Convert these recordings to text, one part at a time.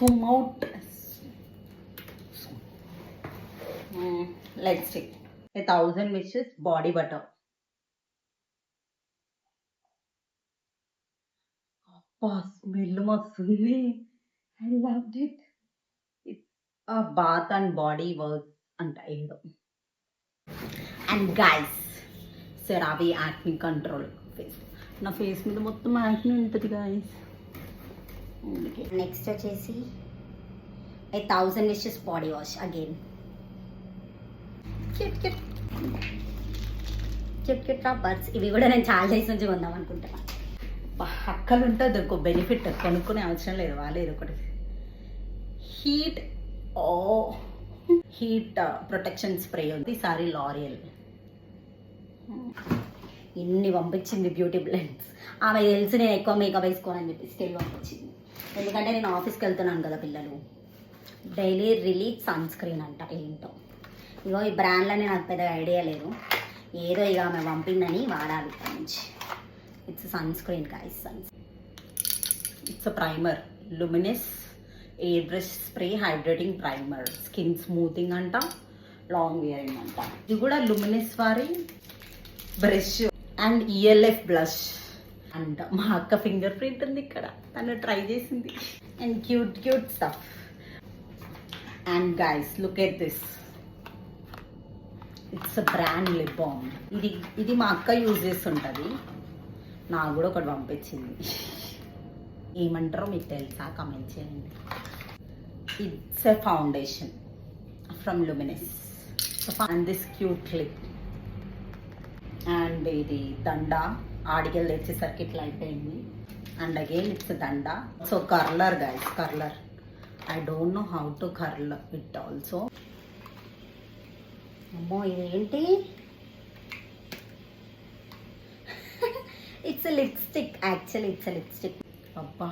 zoom out. Let's see. 1000 wishes body butter. Smell మస్తుంది. I loved it. It's a bath and body work అంట ఏదో. And guys, CeraVe acne control face. నా face మీద మొత్తం యాక్ని ఉంటుంది guys. Next వచ్చేసి 1000 wishes body wash again. Cute rubbers. ఇవి కూడా నేను చాలా డేస్ నుంచి కొందాం అనుకుంటున్నాను. అక్కలు ఉంటుంది ఒక బెనిఫిట్, కొనుక్కునే అవసరం లేదు, వాళ్ళే ఒకటి హీట్ ప్రొటెక్షన్ స్ప్రే ఉంది. ఈసారి లారియల్ ఇన్ని పంపించింది బ్యూటీ బ్లెండ్స్. ఆమె తెలిసి నేను ఎక్కువ మేకప్ వేసుకోనని చెప్పి స్టిల్ పంపించింది. ఎందుకంటే నేను ఆఫీస్కి వెళ్తున్నాను కదా పిల్లలు. డైలీ రిలీజ్ సన్ స్క్రీన్ అంట ఏంటో. ఇగో ఈ బ్రాండ్లని నాకు పెద్దగా ఐడియా లేదు, ఏదో ఇక ఆమె పంపిందని వాడాలి ఇక్కడ నుంచి. It's sunscreen guys. It's primer, luminous airbrush spray hydrating primer, skin smoothing అంట, లాంగ్ వియరింగ్ అంట. ఇది కూడా లుమినస్ వారి బ్రష్ అండ్ ఈఎల్ఎఫ్ బ్లష్ అంట. మా అక్క ఫింగర్ ప్రింట్ ఉంది ఇక్కడ, తను ట్రై చేసింది. And cute stuff. And guys look at this, it's brand lip balm. ఇది మా అక్క యూజ్ చేస్తుంటుంది, నాకు కూడా ఒకటి పంపించింది. ఏమంటారో మీకు తెలుసా, కమెంట్ చేయండి. It's a foundation from Luminous and this cute lip. And ఇది దండ, ఆడికెళ్ళి తెచ్చేసరికి ఇట్లా అయిపోయింది. అండ్ అగైన్ ఇట్స్ దండ. So curler guys, curler. I don't know how to curl it also. అమ్మో ఇదేంటి, it's lipstick. Actually it's lipstick. అబ్బా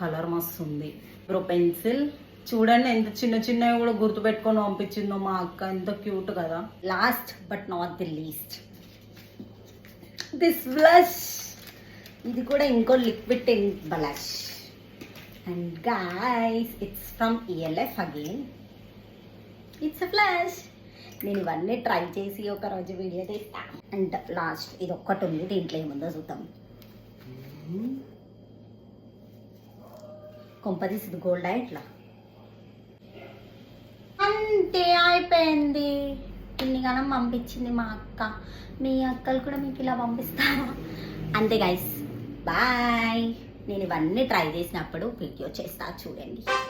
కలర్ మస్తు ఉంది. బ్రో పెన్సిల్ చూడండి ఎంత చిన్నవి కూడా గుర్తుపెట్టుకొని పంపించిందో మా అక్క, ఎంత క్యూట్ కదా. Last but not the least, this blush. ఇది కూడా ఇంకో liquid tint blush. And guys it's from ELF again. It's a blush. నేను ఇవన్నీ ట్రై చేసి ఒక రోజు వీడియో తీస్తా. అండ్ లాస్ట్ ఇది ఒక్కటి ఉంది, దీంట్లో ఏముందో చూద్దాం. కొంపదీసి ఇది గోల్డా ఇట్లా. అంతే అయిపోయింది. ఇన్నిగానం పంపించింది మా అక్క. మీ అక్కలు కూడా మీకు ఇలా పంపిస్తారా? అంతే గైస్, బాయ్. నేను ఇవన్నీ ట్రై చేసినప్పుడు వీడియో చేస్తా చూడండి.